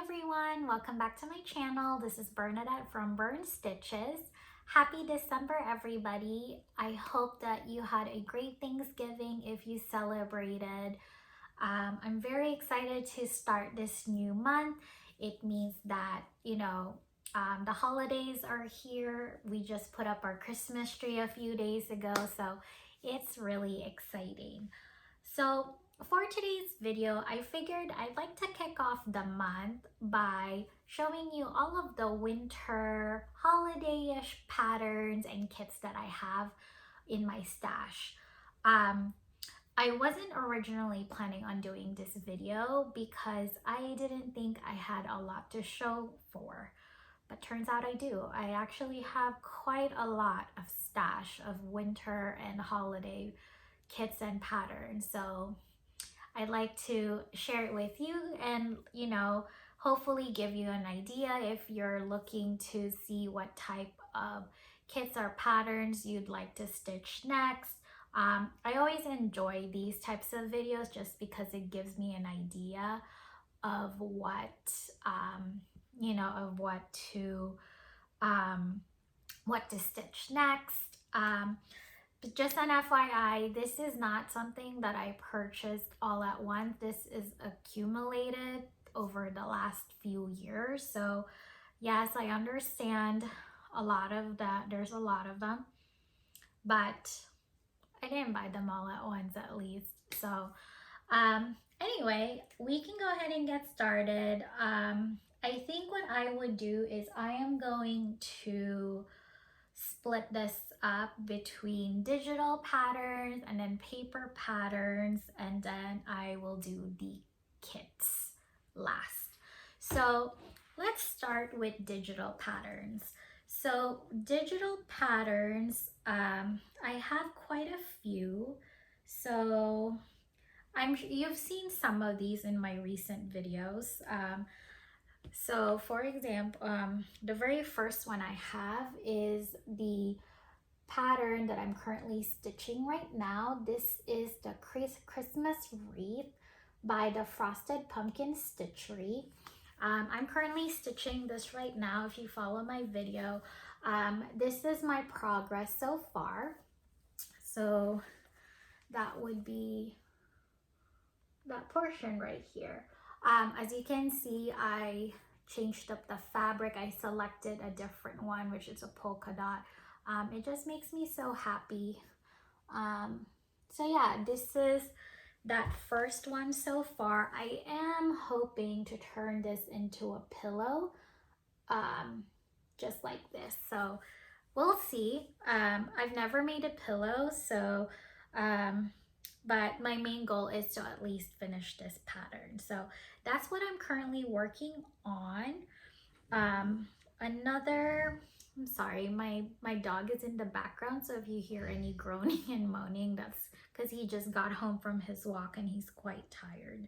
everyone, welcome back to my channel. This is Bernadette from Stitches. Happy December, everybody. I hope that you had a great Thanksgiving if you celebrated. I'm very excited to start this new month. It means that, the holidays are here. We just put up our Christmas tree a few days ago, so it's really exciting. So for today's video, I figured I'd like to kick off the month by showing you all of the winter holiday-ish patterns and kits that I have in my stash. I wasn't originally planning on doing this video because I didn't think I had a lot to show for, but turns out I do. I actually have quite a lot of stash of winter and holiday kits and patterns, so I'd like to share it with you and, hopefully give you an idea if you're looking to see what type of kits or patterns you'd like to stitch next. I always enjoy these types of videos just because it gives me an idea of what, what to stitch next. But just an FYI, this is not something that I purchased all at once. This is accumulated over the last few years. So yes, I understand a lot of that. There's a lot of them, but I didn't buy them all at once at least. So anyway, we can go ahead and get started. I think what I would do is I am going to split this up between digital patterns and then paper patterns, and then I will do the kits last. So let's start with digital patterns. So digital patterns, I have quite a few. So you've seen some of these in my recent videos. So for example, the very first one I have is the pattern that I'm currently stitching right now. This is the Christmas wreath by the Frosted Pumpkin Stitchery. I'm currently stitching this right now. If you follow my video, this is my progress so far. So that would be that portion right here. As you can see, I changed up the fabric. I selected a different one, which is a polka dot. It just makes me so happy. So yeah, this is that first one so far. I am hoping to turn this into a pillow, just like this. So we'll see. I've never made a pillow, so but my main goal is to at least finish this pattern. So that's what I'm currently working on. I'm sorry, my dog is in the background, so if you hear any groaning and moaning, that's because he just got home from his walk and he's quite tired.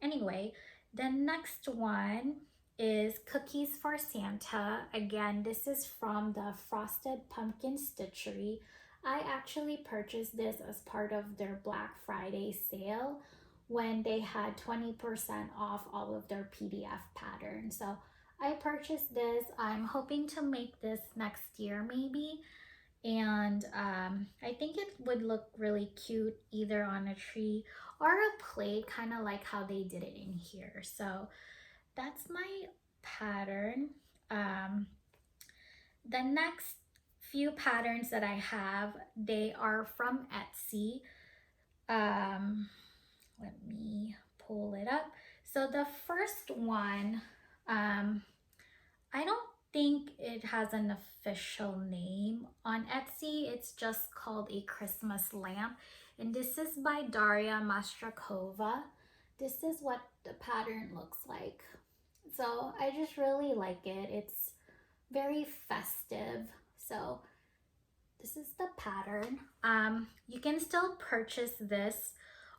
Anyway, the next one is Cookies for Santa. Again, this is from the Frosted Pumpkin Stitchery. I actually purchased this as part of their Black Friday sale when they had 20% off all of their PDF patterns. So I purchased this. I'm hoping to make this next year maybe. And I think it would look really cute either on a tree or a plate, kind of like how they did it in here. So that's my pattern. The next few patterns that I have, they are from Etsy. Let me pull it up. So the first one, I don't think it has an official name on Etsy. It's just called a Christmas lamp, and this is by Daria Mastrakova. This is what the pattern looks like. So I just really like it. It's very festive. So this is the pattern. You can still purchase this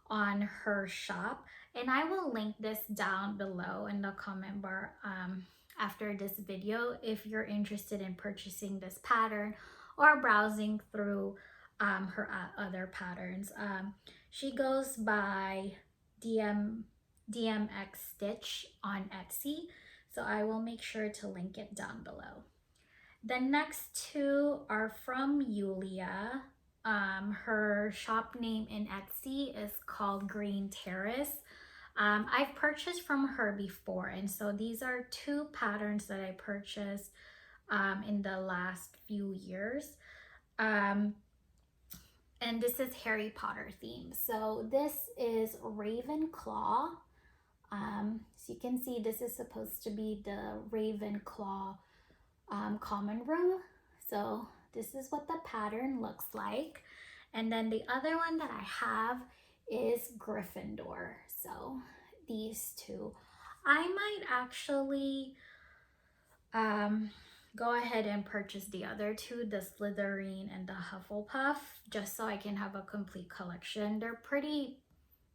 on her shop, and I will link this down below in the comment bar after this video if you're interested in purchasing this pattern or browsing through her other patterns. She goes by DMX Stitch on Etsy. So I will make sure to link it down below. The next two are from Yulia. Her shop name in Etsy is called Green Terrace. I've purchased from her before, and so these are two patterns that I purchased in the last few years. And this is Harry Potter theme. So this is Ravenclaw. So you can see this is supposed to be the Ravenclaw common room. So this is what the pattern looks like. And then the other one that I have is Gryffindor. So these two. I might actually go ahead and purchase the other two, the Slytherin and the Hufflepuff, just so I can have a complete collection. They're pretty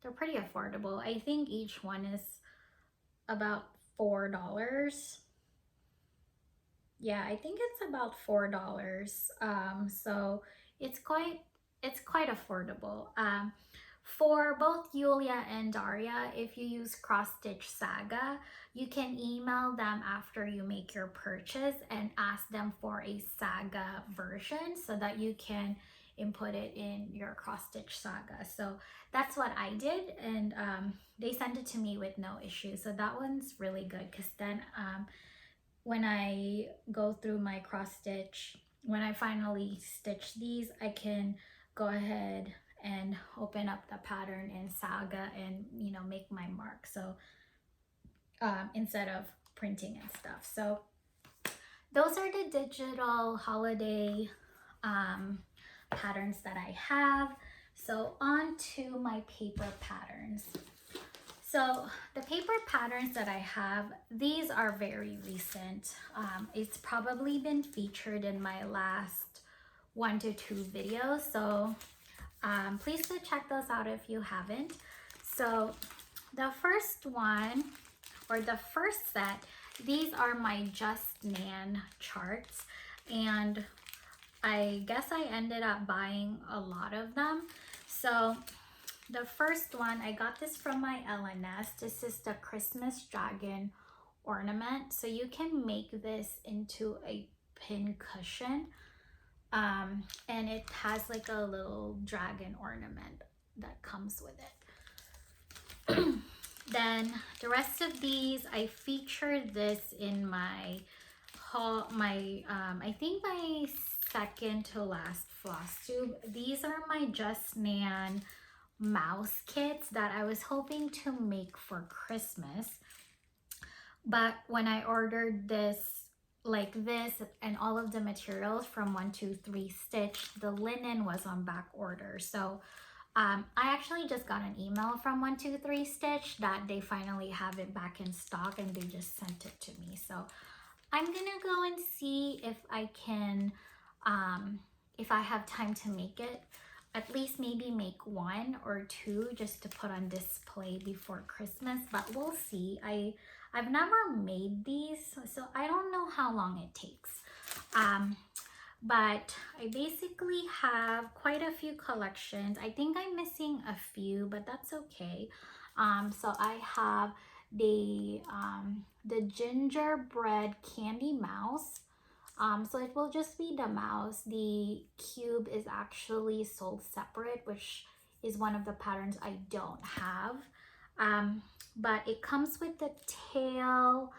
affordable. I think each one is about $4. Yeah, I think it's about $4. So it's quite affordable. For both Yulia and Daria, if you use Cross Stitch Saga, you can email them after you make your purchase and ask them for a Saga version so that you can input it in your Cross Stitch Saga. So that's what I did, and they sent it to me with no issue. So that one's really good, because then when I go through my cross stitch, when I finally stitch these, I can go ahead and open up the pattern in Saga and, you know, make my mark. So instead of printing and stuff. So those are the digital holiday patterns that I have. So on to my paper patterns. So the paper patterns that I have, these are very recent. It's probably been featured in my last 1 to 2 videos. So please do check those out if you haven't. So the first one, or the first set, these are my Just Nan charts. And I guess I ended up buying a lot of them. So the first one, I got this from my LNS. This is the Christmas Dragon ornament. So you can make this into a pin cushion. And it has like a little dragon ornament that comes with it. Then the rest of these, I featured this in my haul, I think my second to last floss tube. These are my Just Nan mouse kits that I was hoping to make for Christmas, but when I ordered this, like this, and all of the materials from 123Stitch, the linen was on back order. So I actually just got an email from 123Stitch that they finally have it back in stock, and they just sent it to me. So I'm gonna go and see if I can, if I have time to make it. At least maybe make 1 or 2 just to put on display before Christmas, but we'll see. I've never made these, so I don't know how long it takes. But I basically have quite a few collections. I think I'm missing a few, but that's okay. So I have the gingerbread candy mouse. So it will just be the mouse. The cube is actually sold separate, which is one of the patterns I don't have. But it comes with the tail,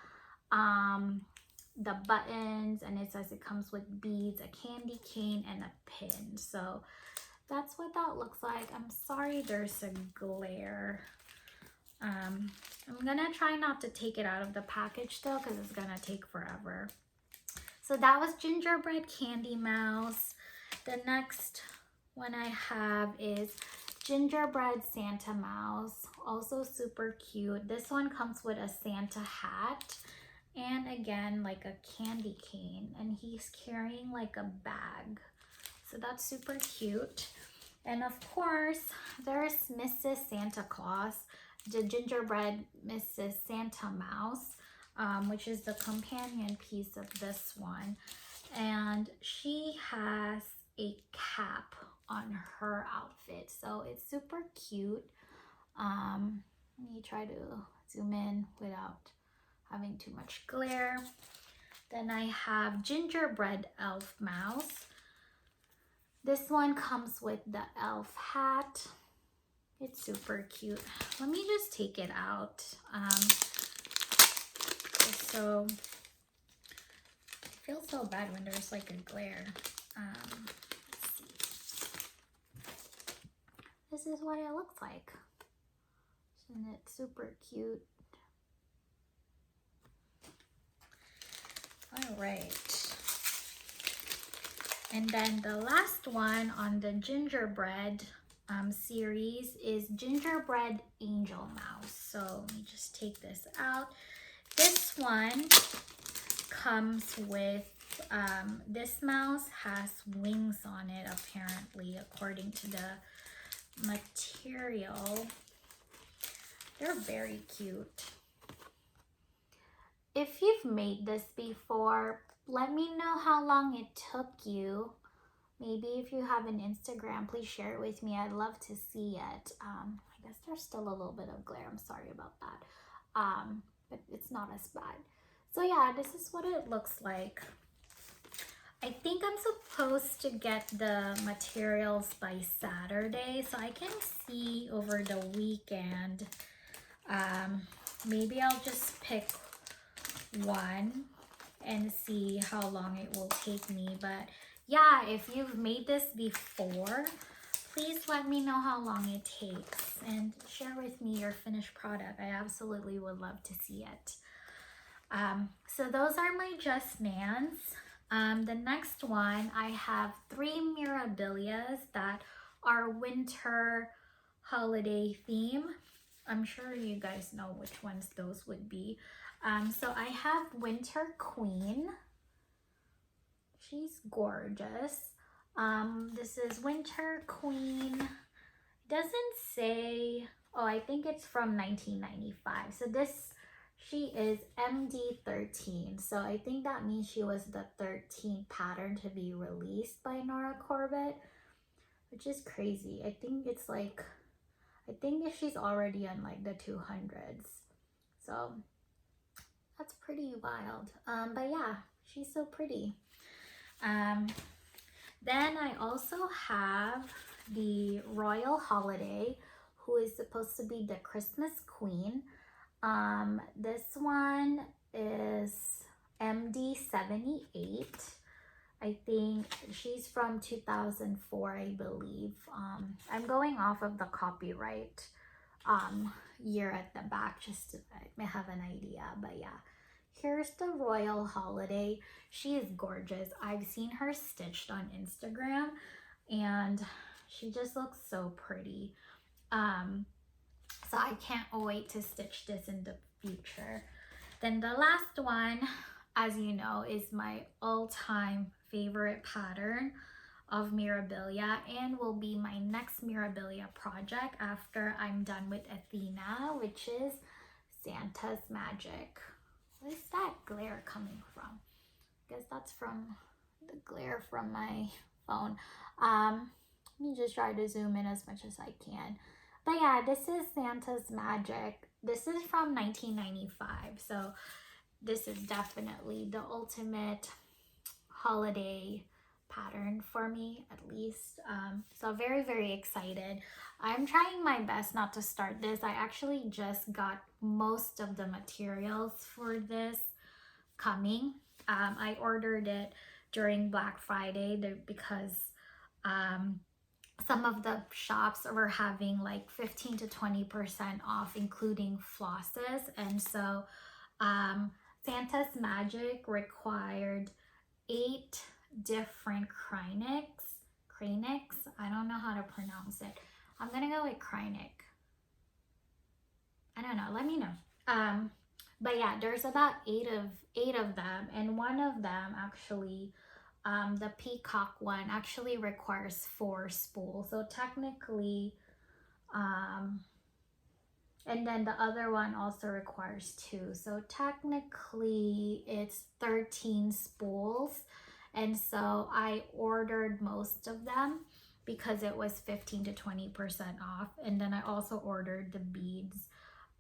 the buttons, and it says it comes with beads, a candy cane, and a pin. So that's what that looks like. I'm sorry there's a glare. I'm gonna try not to take it out of the package though, because it's gonna take forever. So that was gingerbread candy mouse. The next one I have is gingerbread Santa mouse, also super cute. This one comes with a Santa hat and again like a candy cane, and he's carrying like a bag. So that's super cute. And of course there's Mrs. Santa Claus, the gingerbread Mrs. Santa mouse, which is the companion piece of this one. And she has a cap on her outfit, so it's super cute. Let me try to zoom in without having too much glare. Then I have gingerbread elf mouse. This one comes with the elf hat. It's super cute. Let me just take it out. So I feel so bad when there's like a glare. Let's see. This is what it looks like. Isn't it super cute? All right. And then the last one on the gingerbread series is gingerbread angel mouse. So let me just take this out. This one comes with, this mouse has wings on it apparently, according to the material. They're very cute. If you've made this before, let me know how long it took you. Maybe if you have an Instagram, please share it with me. I'd love to see it. I guess there's still a little bit of glare. I'm sorry about that. But it's not as bad. So yeah, this is what it looks like. I think I'm supposed to get the materials by Saturday, so I can see over the weekend. Maybe I'll just pick one and see how long it will take me. But yeah, if you've made this before, please let me know how long it takes and share with me your finished product. I absolutely would love to see it. So those are my Just Nans. The next one, I have 3 Mirabilias that are winter holiday theme. I'm sure you guys know which ones those would be. So I have Winter Queen. She's gorgeous. This is Winter Queen. It doesn't say, oh, I think it's from 1995. So she is MD13. So I think that means she was the 13th pattern to be released by Nora Corbett, which is crazy. I think it's like, I think she's already on like the 200s. So that's pretty wild. But yeah, she's so pretty. Then I also have the Royal Holiday, who is supposed to be the Christmas Queen. This one is MD78. I think she's from 2004, I believe. I'm going off of the copyright year at the back just to have an idea. But yeah, here's the Royal Holiday. She is gorgeous. I've seen her stitched on Instagram and she just looks so pretty. So I can't wait to stitch this in the future. Then the last one, as you know, is my all-time favorite pattern of Mirabilia and will be my next Mirabilia project after I'm done with Athena, which is Santa's Magic. What is that glare coming from? I guess that's from the glare from my phone. Let me just try to zoom in as much as I can. But yeah, this is Santa's Magic. This is from 1995. So this is definitely the ultimate holiday pattern for me, at least. So very, very excited. I'm trying my best not to start this. I actually just got most of the materials for this coming. I ordered it during Black Friday because some of the shops were having like 15 to 20% off, including flosses. And so Santa's Magic required 8 different cranics. I don't know how to pronounce it. I'm gonna go with cranic. I don't know, let me know. But yeah, there's about eight of them, and one of them actually, the peacock one actually requires 4 spools. So technically, and then the other one also requires 2. So technically it's 13 spools. And so I ordered most of them because it was 15 to 20% off. And then I also ordered the beads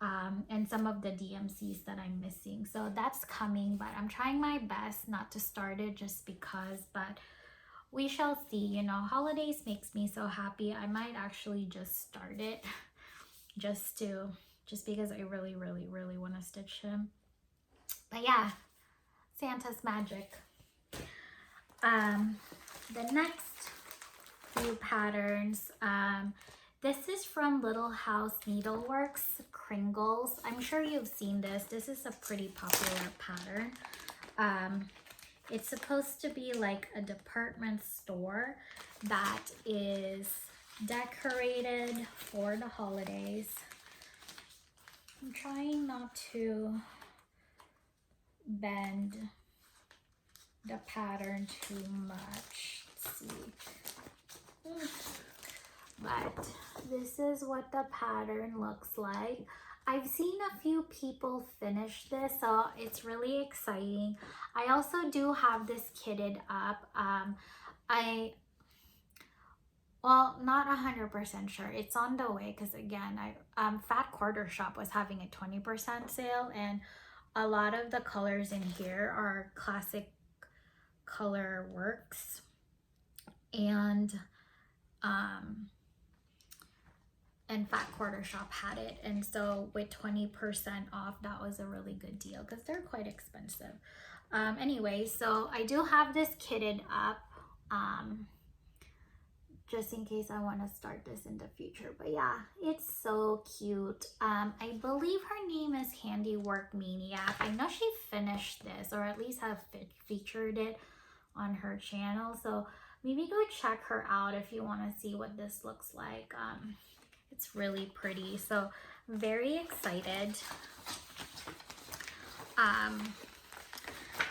and some of the DMCs that I'm missing. So that's coming, but I'm trying my best not to start it just because, but we shall see. You know, holidays makes me so happy. I might actually just start it just because I really want to stitch him. But yeah, Santa's magic. The next few patterns, this is from Little House Needleworks Kringles. I'm sure you've seen this. This is a pretty popular pattern. It's supposed to be like a department store that is decorated for the holidays. I'm trying not to bend the pattern too much. Let's see. But this is what the pattern looks like. I've seen a few people finish this, so it's really exciting. I also do have this kitted up. Well, not 100% sure. It's on the way because again, Fat Quarter Shop was having a 20% sale, and a lot of the colors in here are classic color works, and Fat Quarter Shop had it, and so with 20% off, that was a really good deal because they're quite expensive. Anyway, so I do have this kitted up, just in case I want to start this in the future. But yeah, it's so cute. I believe her name is Handiwork Maniac. I know she finished this, or at least have featured it on her channel, so maybe go check her out if you want to see what this looks like. It's really pretty, so very excited.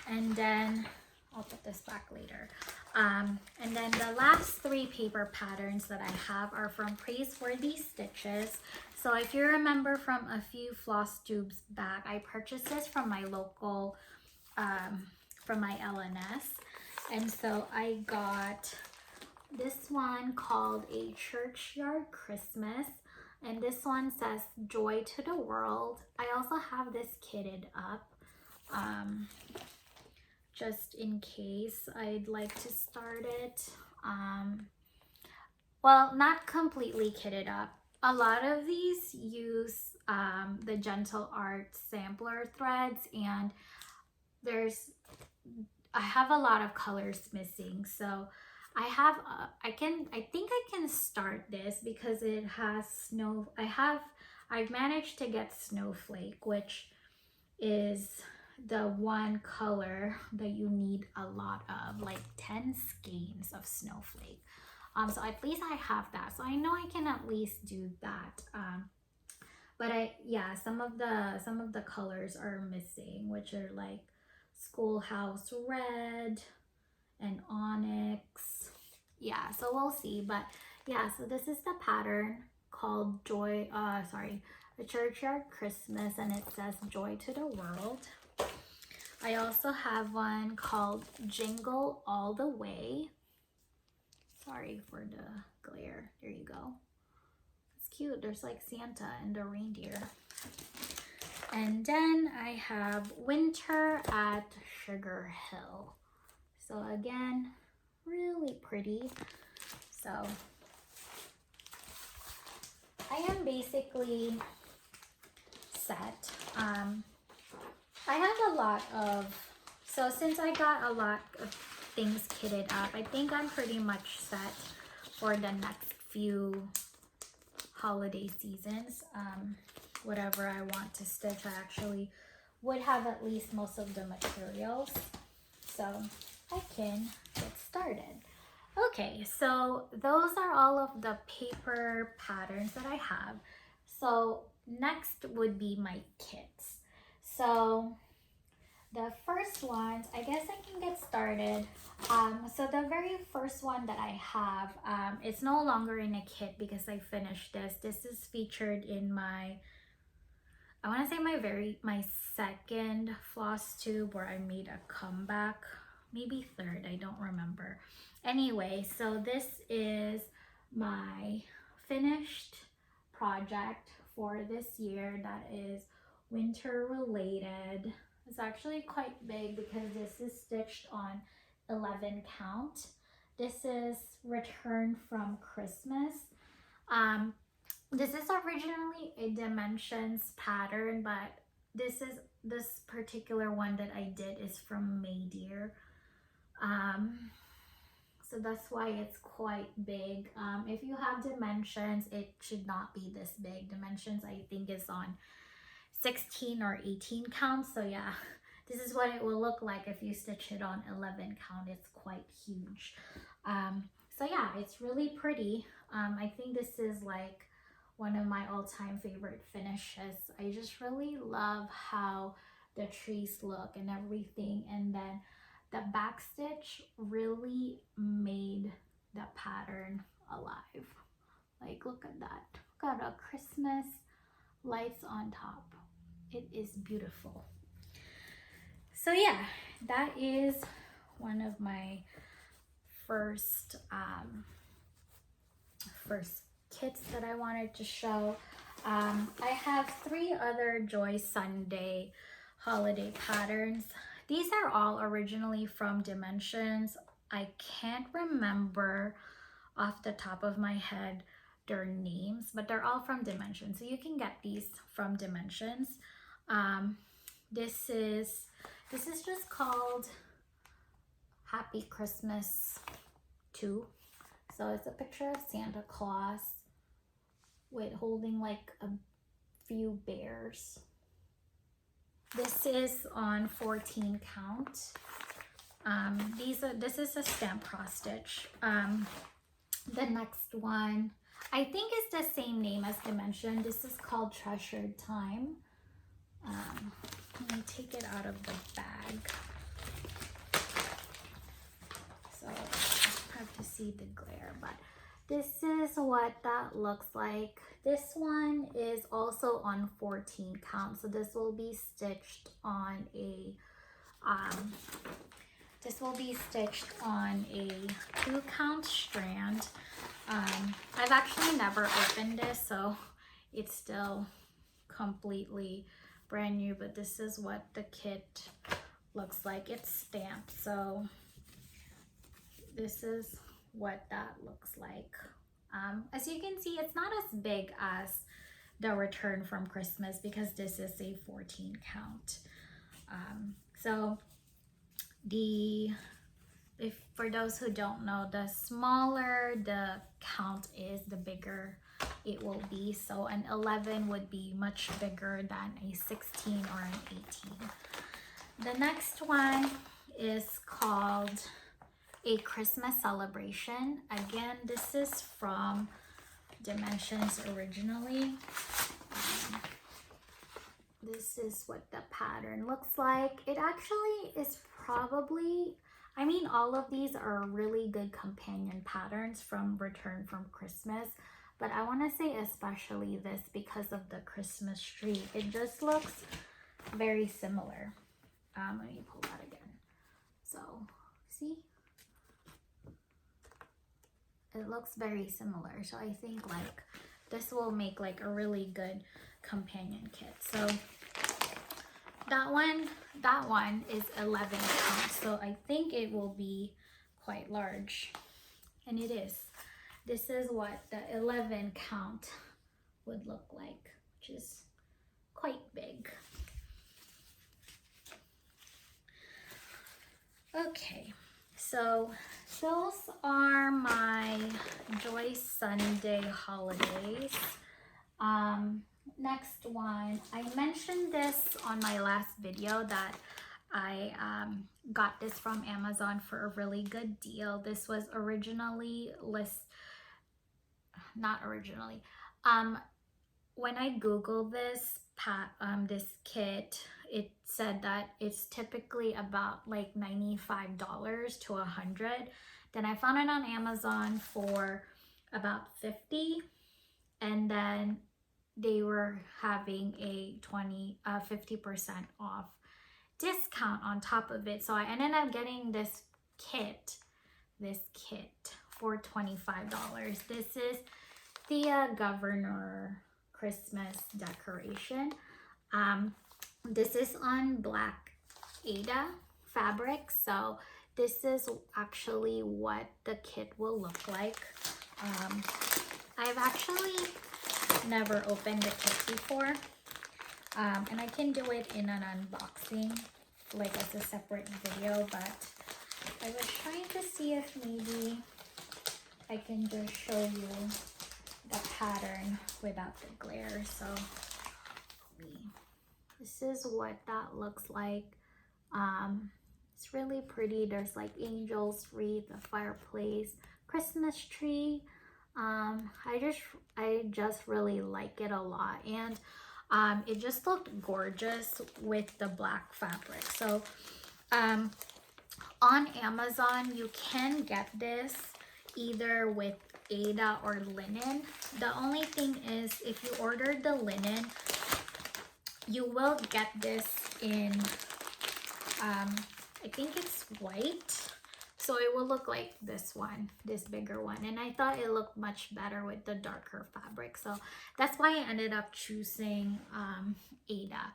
And then I'll put this back later. And then the last three paper patterns that I have are from Praiseworthy Stitches. So if you remember from a few floss tubes back, I purchased this from my local, from my LNS. And so I got this one called A Churchyard Christmas, and this one says Joy to the World. I also have this kitted up, just in case I'd like to start it. Well, not completely kitted up. A lot of these use the Gentle Art sampler threads, and I have a lot of colors missing, so I think I can start this because it has I've managed to get Snowflake, which is the one color that you need a lot of, like 10 skeins of Snowflake. So at least I have that, so I know I can at least do that. But yeah, some of the colors are missing, which are like Schoolhouse Red and Onyx. Yeah, so we'll see. But yeah, so this is the pattern called A Churchyard Christmas, and it says Joy to the World. I also have one called Jingle All the Way. Sorry for the glare. There you go. It's cute. There's like Santa and the reindeer. And then I have Winter at Sugar Hill. So again, really pretty. So I am basically set. I have a lot of, so since I got a lot of things kitted up, I think I'm pretty much set for the next few holiday seasons. Whatever I want to stitch, I actually would have at least most of the materials, so I can get started. Okay, so those are all of the paper patterns that I have. So next would be my kits. So the first ones, I guess I can get started. So the very first one that I have, it's no longer in a kit because I finished this. This is featured in my, I want to say my second floss tube where I made a comeback, maybe third, I don't remember. Anyway, so this is my finished project for this year that is winter related. It's actually quite big because this is stitched on 11 count. This is Return from Christmas. This is originally a dimensions pattern, but this particular one that I did is from May Dear. So that's why it's quite big. If you have dimensions, it should not be this big. Dimensions, I think, is on 16 or 18 count. So yeah, this is what it will look like if you stitch it on 11 count. It's quite huge. So yeah, it's really pretty. I think this is like one of my all-time favorite finishes. I just really love how the trees look and everything, and then the back stitch really made the pattern alive. Like, look at that. Got a Christmas lights on top. It is beautiful. So yeah, that is one of my first kits that I wanted to show. I have 3 other Joy Sunday holiday patterns. These are all originally from Dimensions. I can't remember off the top of my head their names, but they're all from Dimensions. So you can get these from Dimensions. This is just called Happy Christmas 2. So it's a picture of Santa Claus with holding like a few bears. This is on 14 count. This is a stamp cross stitch. The next one, I think is the same name as Dimension. This is called Treasured Time. Let me take it out of the bag. So I have to see the glare, but this is what that looks like. This one is also on 14 count, so this will be stitched on a 2 count strand. I've actually never opened this, so it's still completely brand new, but this is what the kit looks like. It's stamped, so this is what that looks like. As you can see, it's not as big as the Return from Christmas because this is a 14 count. So for those who don't know, the smaller the count is, the bigger it will be. So an 11 would be much bigger than a 16 or an 18. The next one is called A Christmas Celebration. Again, this is from Dimensions originally. This is what the pattern looks like. It actually is probably, I mean, all of these are really good companion patterns from Return from Christmas, but I want to say especially this because of the Christmas tree. It just looks very similar. Let me pull that again. So, see? It looks very similar. So I think like this will make like a really good companion kit. So that one is 11 count. So I think it will be quite large. And it is. This is what the 11 count would look like, which is quite big. Okay, so those are my Joy Sunday holidays. Next one, I mentioned this on my last video that I got this from Amazon for a really good deal. This was originally when I googled this kit, it said that it's typically about like $95 to $100. Then I found it on Amazon for about $50, and then they were having a 50% off discount on top of it. So I ended up getting this kit for $25. This is Thea Governor Christmas decoration. This is on black Ada fabric, so this is actually what the kit will look like. I've actually never opened the kit before, and I can do it in an unboxing, like as a separate video, but I was trying to see if maybe I can just show you the pattern without the glare. So this is what that looks like. It's really pretty. There's like angels, wreath, a fireplace, Christmas tree. I just really like it a lot, and it just looked gorgeous with the black fabric. So on Amazon you can get this either with Ada or linen. The only thing is, if you order the linen, you will get this in I think it's white, so it will look like this one, this bigger one, and I thought it looked much better with the darker fabric, so that's why I ended up choosing Ada.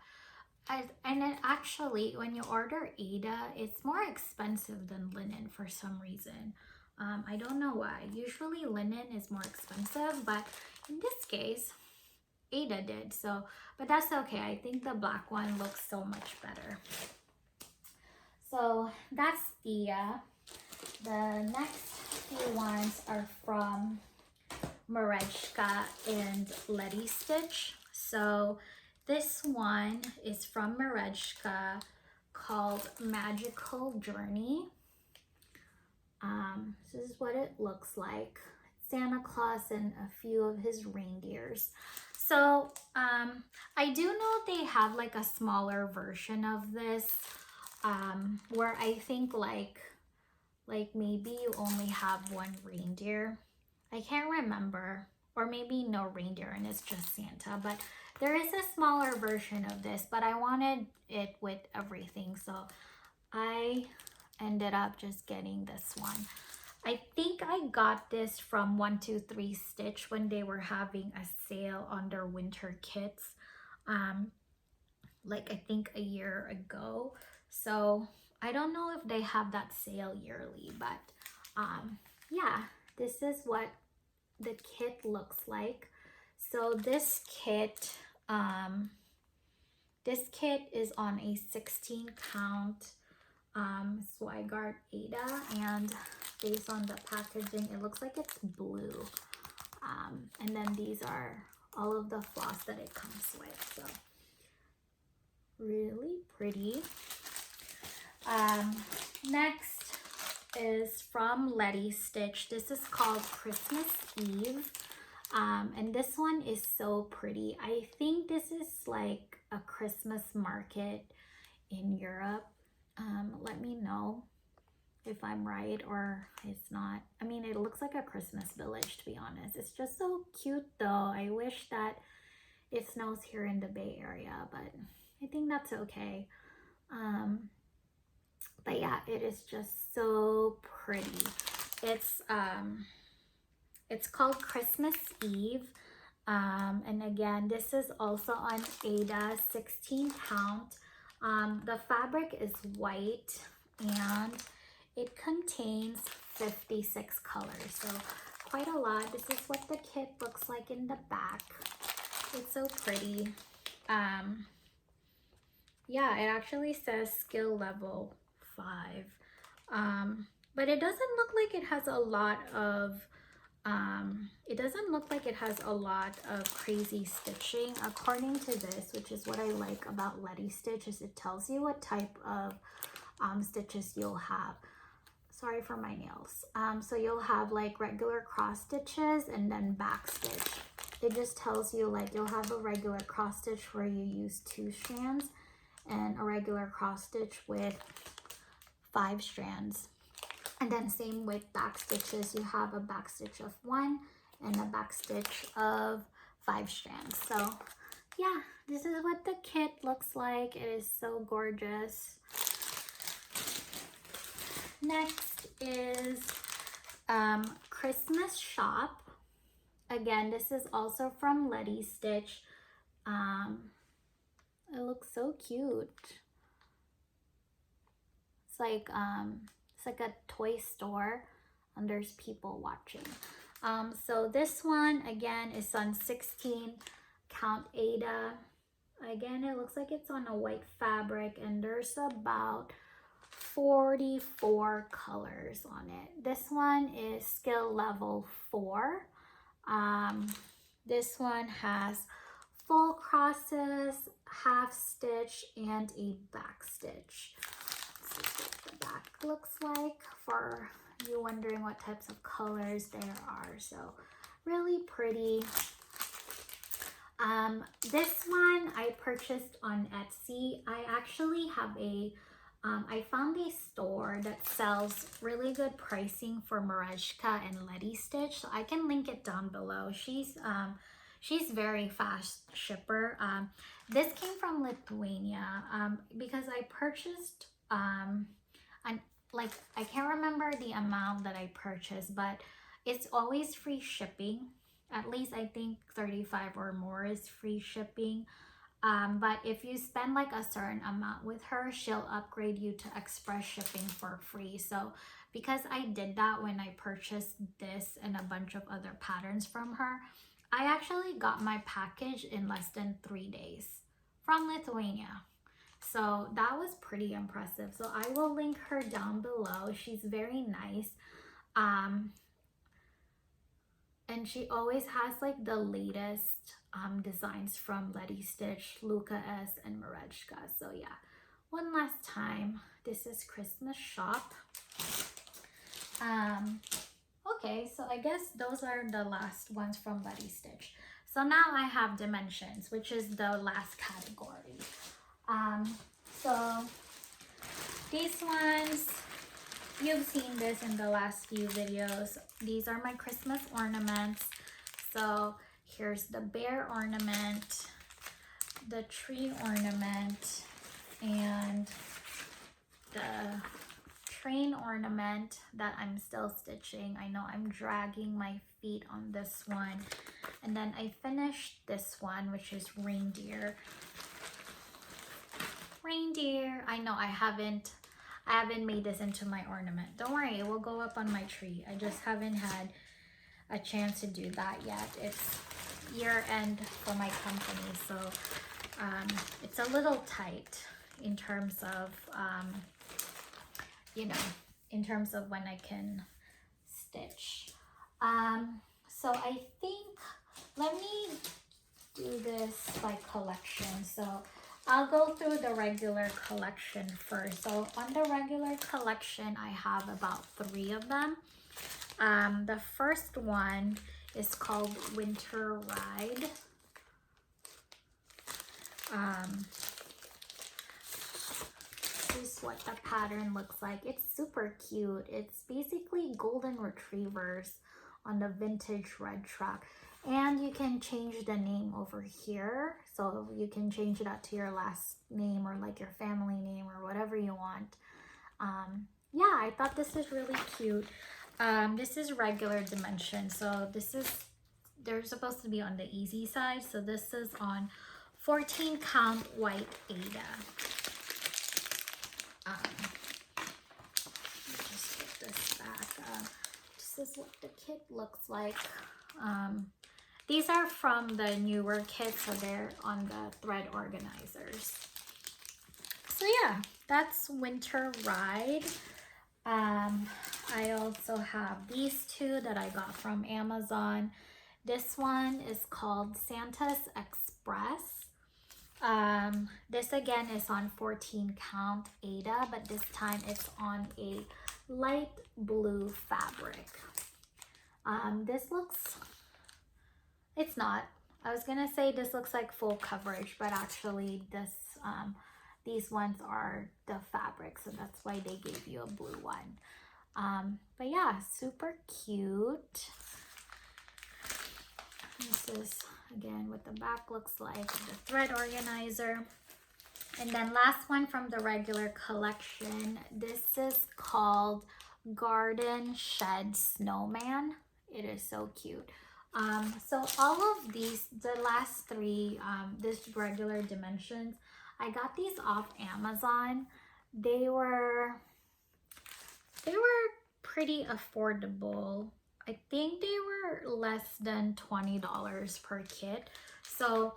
And then actually, when you order Ada, it's more expensive than linen for some reason. I don't know why. Usually linen is more expensive, but in this case Ada did, so, but that's okay. I think the black one looks so much better. So that's Thea. The next few ones are from Mareshka and Letistitch. So this one is from Merejka, called Magical Journey. This is what it looks like. Santa Claus and a few of his reindeers. So I do know they have like a smaller version of this, where I think like maybe you only have one reindeer. I can't remember, or maybe no reindeer and it's just Santa, but there is a smaller version of this, but I wanted it with everything, so I ended up just getting this one. I think I got this from 123 Stitch when they were having a sale on their winter kits, like I think a year ago. So I don't know if they have that sale yearly, but yeah, this is what the kit looks like. So this kit is on a 16 count Swigart Ada, and based on the packaging it looks like it's blue, and then these are all of the floss that it comes with, so really pretty. Next is from Letistitch. This is called Christmas Eve, and this one is so pretty. I think this is like a Christmas market in Europe. Let me know if I'm right or it's not. I mean, it looks like a Christmas village, to be honest. It's just so cute though. I wish that it snows here in the Bay Area, but I think that's okay. But yeah, it is just so pretty. It's called Christmas Eve, and again, this is also on Ada, 16 count. The fabric is white and it contains 56 colors, so quite a lot. This is what the kit looks like in the back. It's so pretty. Yeah, it actually says skill level 5, but it doesn't look like it has a lot of crazy stitching. According to this, which is what I like about Letistitch, is it tells you what type of stitches you'll have. Sorry for my nails. So you'll have like regular cross stitches and then back stitch. It just tells you like you'll have a regular cross stitch where you use 2 strands, and a regular cross stitch with 5 strands. And then same with back stitches, you have a back stitch of 1 and a back stitch of 5 strands. So yeah, this is what the kit looks like. It is so gorgeous. Next is Christmas Shop, Again, this is also from Letistitch. It looks so cute. It's like a toy store and there's people watching. So this one again is on 16 count Ada. Again, it looks like it's on a white fabric and there's about 44 colors on it. This one is skill level 4. This one has full crosses, half stitch, and a back stitch. Let's see what the back looks like for you wondering what types of colors there are. So really pretty. This one I purchased on Etsy. I actually have I found a store that sells really good pricing for Mareshka and Letistitch. So I can link it down below. She's very fast shipper. This came from Lithuania because I purchased I can't remember the amount that I purchased, but it's always free shipping. At least I think 35 or more is free shipping. But if you spend like a certain amount with her, she'll upgrade you to express shipping for free. So because I did that when I purchased this and a bunch of other patterns from her, I actually got my package in less than 3 days from Lithuania. So that was pretty impressive. So I will link her down below. She's very nice. And she always has like the latest designs from Letistitch, Luca S, and Merejka. So yeah, one last time, this is Christmas shop. Okay, so I guess those are the last ones from Letistitch. So now I have dimensions, which is the last category. So these ones, you've seen this in the last few videos. These are my Christmas ornaments. So here's the bear ornament, the tree ornament, and the train ornament that I'm still stitching. I know I'm dragging my feet on this one. And then I finished this one, which is reindeer. I know I haven't made this into my ornament. Don't worry, it will go up on my tree. I just haven't had a chance to do that yet. It's year end for my company, so it's a little tight in terms of in terms of when I can stitch. So I think, let me do this by collection. So I'll go through the regular collection first. So on the regular collection, I have about 3 of them. The first one is called Winter Ride. This is what the pattern looks like. It's super cute. It's basically golden retrievers on the vintage red truck. And you can change the name over here. So you can change that to your last name or like your family name or whatever you want. Yeah, I thought this is really cute. This is regular dimension. So they're supposed to be on the easy side. So this is on 14 count white Ada. Just put this back. This is what the kit looks like. These are from the newer kits, so they're on the thread organizers. So yeah, that's Winter Ride. I also have these 2 that I got from Amazon. This one is called Santa's Express. This again is on 14 count Ada, but this time it's on a light blue fabric. This looks, it's not. I was gonna say this looks like full coverage, but actually these ones are the fabric, so that's why they gave you a blue one. But yeah, super cute. This is again what the back looks like, the thread organizer. And then last one from the regular collection, this is called Garden Shed Snowman. It is so cute. So all of these, the last three, this regular dimensions, I got these off Amazon. They were pretty affordable. I think they were less than $20 per kit. So,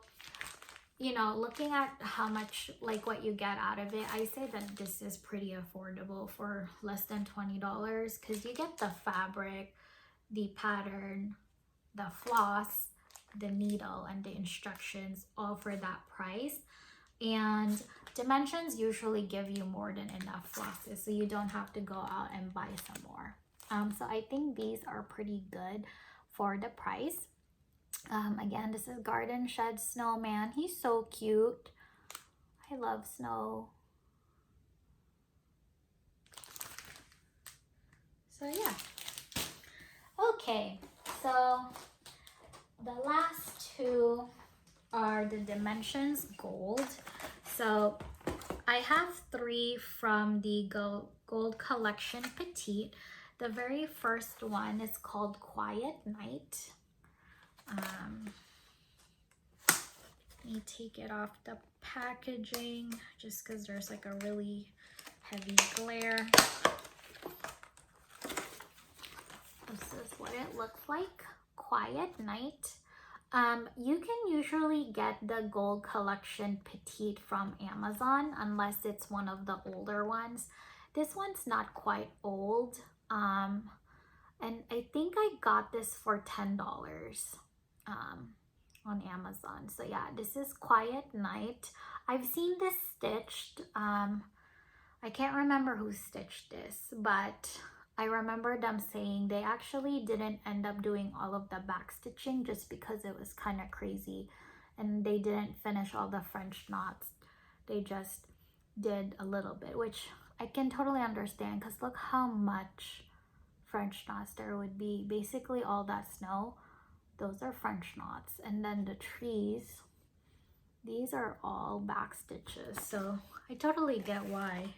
you know, looking at how much, like what you get out of it, I say that this is pretty affordable for less than $20 because you get the fabric, the pattern, the floss, the needle, and the instructions all for that price. And dimensions usually give you more than enough flosses, so you don't have to go out and buy some more. So I think these are pretty good for the price. Again, this is Garden Shed Snowman. He's so cute. I love snow. So yeah. Okay, so the last two are the Dimensions Gold. So I have three from the Gold Collection Petite. The very first one is called Quiet Night. Let me take it off the packaging just because there's like a really heavy glare. This is what it looks like. Quiet Night. You can usually get the Gold Collection Petite from Amazon unless it's one of the older ones. This one's not quite old. And I think I got this for $10 on Amazon. So yeah, this is Quiet Night. I've seen this stitched. I can't remember who stitched this, but I remember them saying they actually didn't end up doing all of the back stitching just because it was kind of crazy and they didn't finish all the French knots. They just did a little bit, which I can totally understand because look how much French knots there would be. Basically all that snow, those are French knots. And then the trees, these are all back stitches. So I totally get why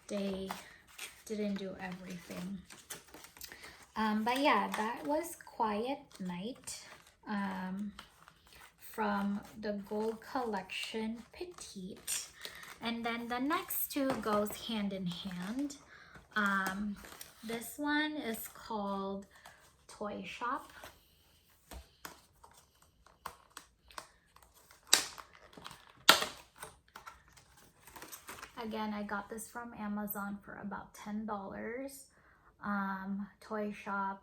they didn't do everything. But yeah, that was Quiet Night from the Gold Collection Petite. And then the next two goes hand in hand. This one is called Toy Shop. Again, I got this from Amazon for about $10. Toy Shop.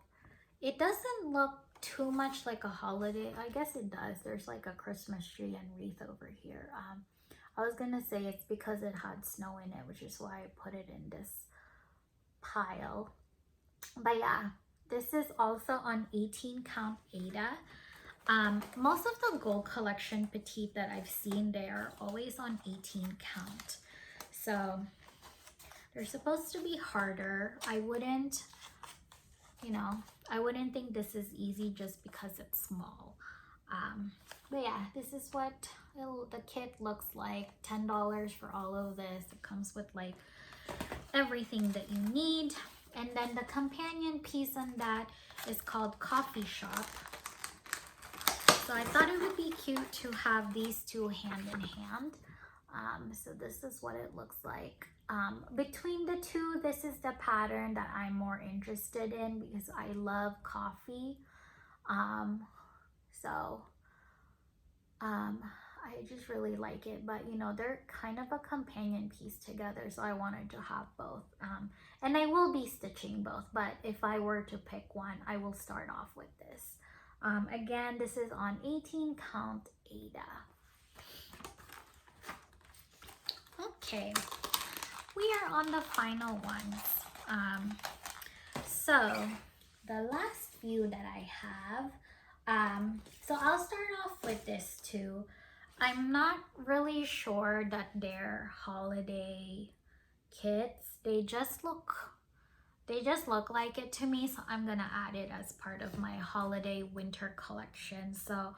It doesn't look too much like a holiday. I guess it does. There's like a Christmas tree and wreath over here. I was gonna say it's because it had snow in it, which is why I put it in this pile. But yeah, this is also on 18 count Aida. Most of the Gold Collection Petite that I've seen, they are always on 18 count. So they're supposed to be harder. I wouldn't, you know, I wouldn't think this is easy just because it's small. But yeah, this is what the kit looks like. $10 for all of this. It comes with like everything that you need. And then the companion piece on that is called Coffee Shop. So I thought it would be cute to have these two hand in hand. So this is what it looks like. Between the two, this is the pattern that I'm more interested in because I love coffee. I just really like it, but you know, they're kind of a companion piece together, so I wanted to have both. And I will be stitching both, but if I were to pick one, I will start off with this. Again, this is on 18 count Aida. Okay, we are on the final ones. So the last few that I have, so I'll start off with this too. I'm not really sure that they're holiday kits. They just look like it to me, so I'm gonna add it as part of my holiday winter collection. So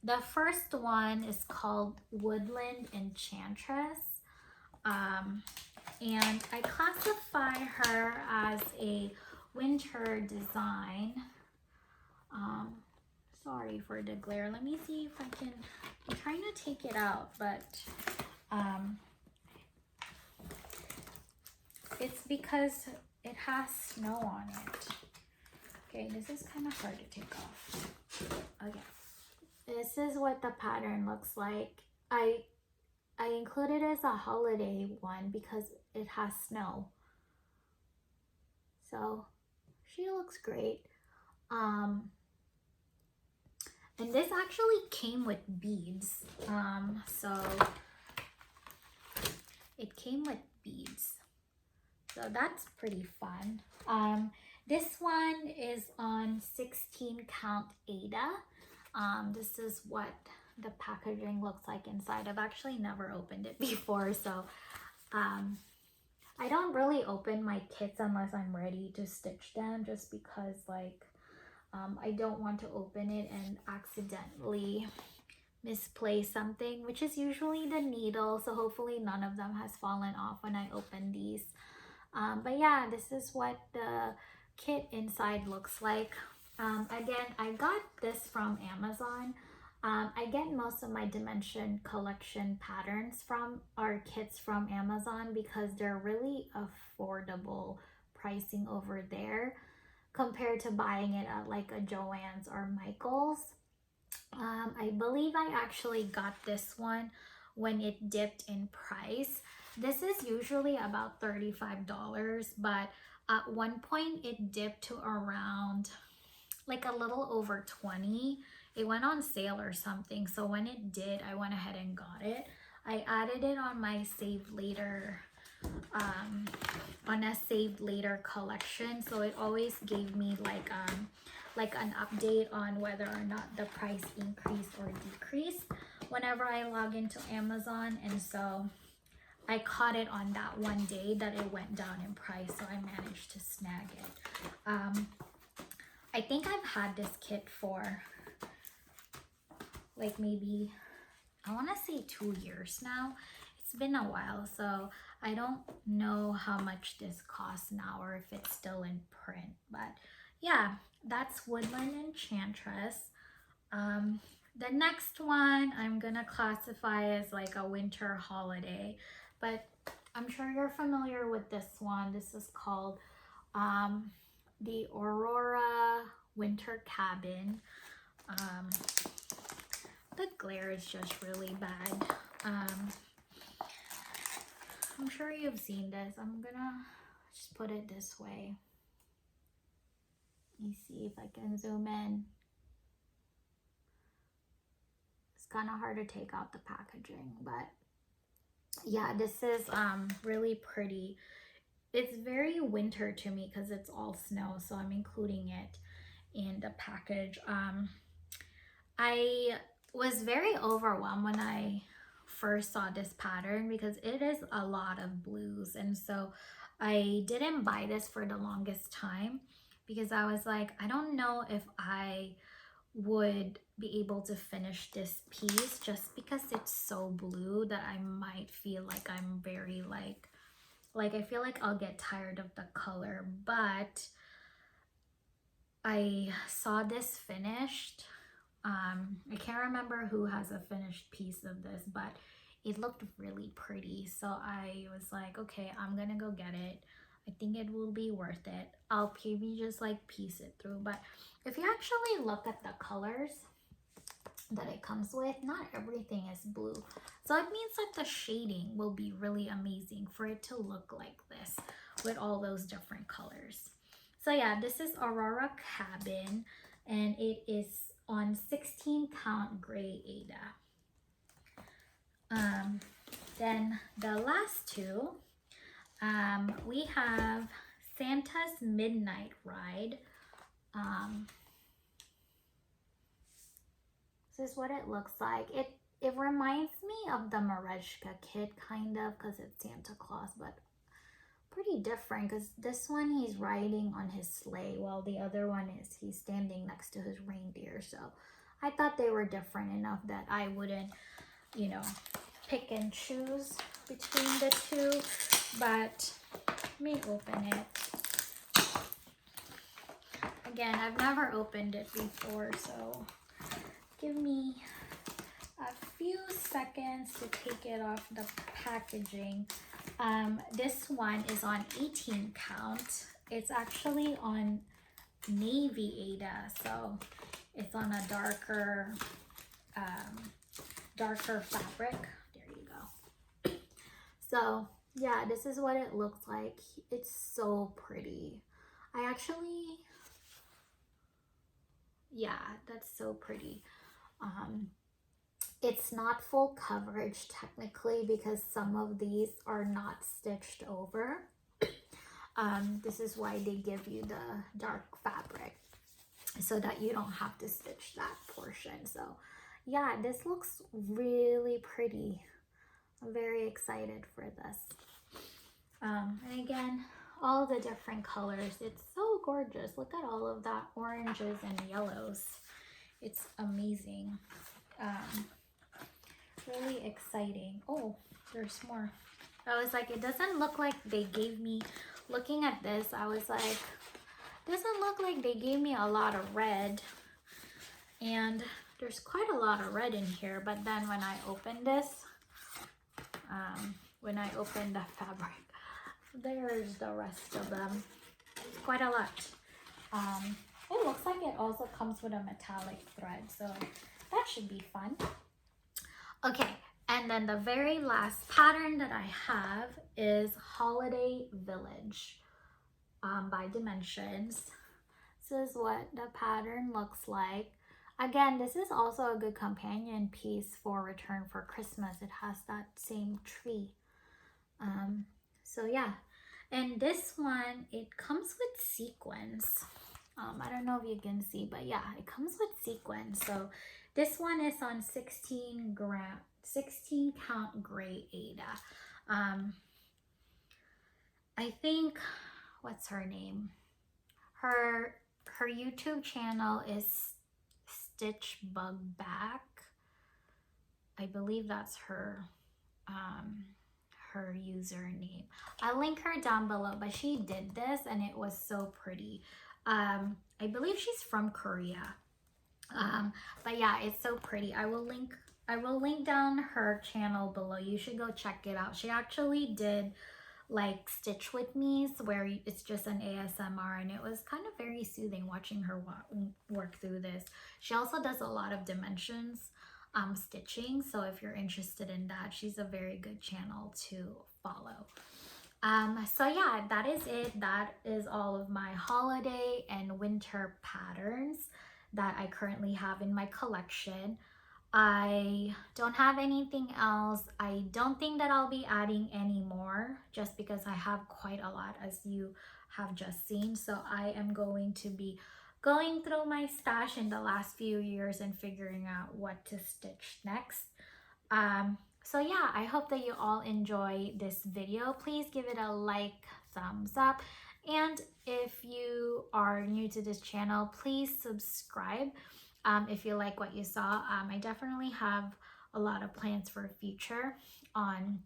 the first one is called Woodland Enchantress. And I classify her as a winter design. Sorry for the glare. Let me see if I can, I'm trying to take it out, but it's because it has snow on it. Okay, this is kind of hard to take off. Okay, this is what the pattern looks like. I included it as a holiday one because it has snow. So she looks great. And this actually came with beads. So it came with beads. So that's pretty fun. This one is on 16 count Ada. This is what the packaging looks like inside. I've actually never opened it before, so I don't really open my kits unless I'm ready to stitch them, just because like I don't want to open it and accidentally misplace something, which is usually the needle, so hopefully none of them has fallen off when I open these. But yeah, this is what the kit inside looks like. Again, I got this from Amazon. I get most of my Dimension collection patterns from our kits from Amazon because they're really affordable pricing over there compared to buying it at like a Joann's or Michael's. I believe I actually got this one when it dipped in price. This is usually about $35, but at one point it dipped to around like a little over 20. It went on sale or something, so when it did, I went ahead and got it. I added it on my save later on a save later collection, so it always gave me like an update on whether or not the price increased or decreased whenever I log into Amazon. And so I caught it on that one day that it went down in price, so I managed to snag it. I think I've had this kit for like maybe, I want to say 2 years now. It's been a while, so I don't know how much this costs now or if it's still in print. But yeah, that's Woodland Enchantress. The next one I'm gonna classify as like a winter holiday, but I'm sure you're familiar with this one. This is called the Aurora Winter Cabin. The glare is just really bad. I'm sure you've seen this. I'm gonna just put it this way. Let me see if I can zoom in. It's kind of hard to take out the packaging, but yeah, this is really pretty. It's very winter to me because it's all snow, so I'm including it in the package. I was very overwhelmed when I first saw this pattern because it is a lot of blues, and so I didn't buy this for the longest time because I was like, I don't know if I would be able to finish this piece just because it's so blue that I might feel like I'm very like I feel like I'll get tired of the color. But I saw this finished. I can't remember who has a finished piece of this, but it looked really pretty, so I was like, okay, I'm gonna go get it. I think it will be worth it. I'll maybe just like piece it through. But if you actually look at the colors that it comes with, not everything is blue, so it means that the shading will be really amazing for it to look like this with all those different colors. So yeah, this is Aurora Cabin, and it is on 16 count gray Ada. Then the last two, we have Santa's Midnight Ride. This is what it looks like. It reminds me of the Mareshka kit kind of, because it's Santa Claus, but pretty different because this one he's riding on his sleigh while the other one is he's standing next to his reindeer. So I thought they were different enough that I wouldn't, you know, pick and choose between the two. But let me open it. Again, I've never opened it before, so give me a few seconds to take it off the packaging. This one is on 18 count. It's actually on navy Ada, so it's on a darker fabric. There you go. So yeah, this is what it looks like. It's so pretty. I actually, yeah, that's so pretty. It's not full coverage technically because some of these are not stitched over. This is why they give you the dark fabric so that you don't have to stitch that portion. So yeah, this looks really pretty. I'm very excited for this. And again, all the different colors. It's so gorgeous. Look at all of that oranges and yellows. It's amazing. Really exciting. Oh, there's more. I was like, it doesn't look like they gave me, looking at this, I was like, doesn't look like they gave me a lot of red. And there's quite a lot of red in here. But then when I opened this, when I opened the fabric, there's the rest of them. It's quite a lot. It looks like it also comes with a metallic thread, so that should be fun. Okay, and then the very last pattern that I have is Holiday Village by Dimensions. This is what the pattern looks like. Again, this is also a good companion piece for Return for Christmas. It has that same tree. So yeah, and this one, it comes with sequins. I don't know if you can see, but yeah, it comes with sequins. So this one is on 16 count gray Ada. I think, what's her name? Her YouTube channel is Stitch Bug Back. I believe that's her her username. I'll link her down below, but she did this and it was so pretty. I believe she's from Korea. But yeah, it's so pretty. I will link down her channel below. You should go check it out. She actually did like Stitch With Me's where it's just an ASMR, and it was kind of very soothing watching her work through this. She also does a lot of dimensions stitching, so if you're interested in that, she's a very good channel to follow. So yeah, that is it. That is all of my holiday and winter patterns that I currently have in my collection. I don't have anything else. I don't think that I'll be adding any more just because I have quite a lot, as you have just seen. So I am going to be going through my stash in the last few years and figuring out what to stitch next. So yeah, I hope that you all enjoy this video. Please give it a like, thumbs up. And if you are new to this channel, please subscribe if you like what you saw. I definitely have a lot of plans for the future on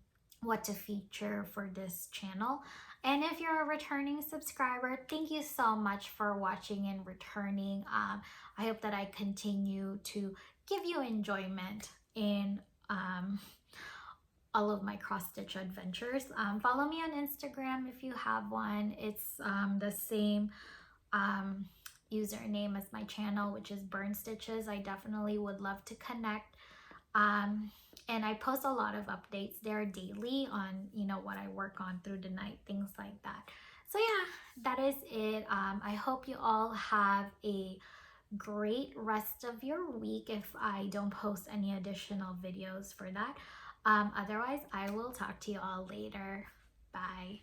what to feature for this channel. And if you're a returning subscriber, thank you so much for watching and returning. I hope that I continue to give you enjoyment in all of my cross-stitch adventures. Follow me on Instagram if you have one. It's the same username as my channel, which is Burn Stitches. I definitely would love to connect. And I post a lot of updates there daily on, you know, what I work on through the night, things like that. So yeah, that is it. I hope you all have a great rest of your week if I don't post any additional videos for that. Otherwise, I will talk to you all later. Bye.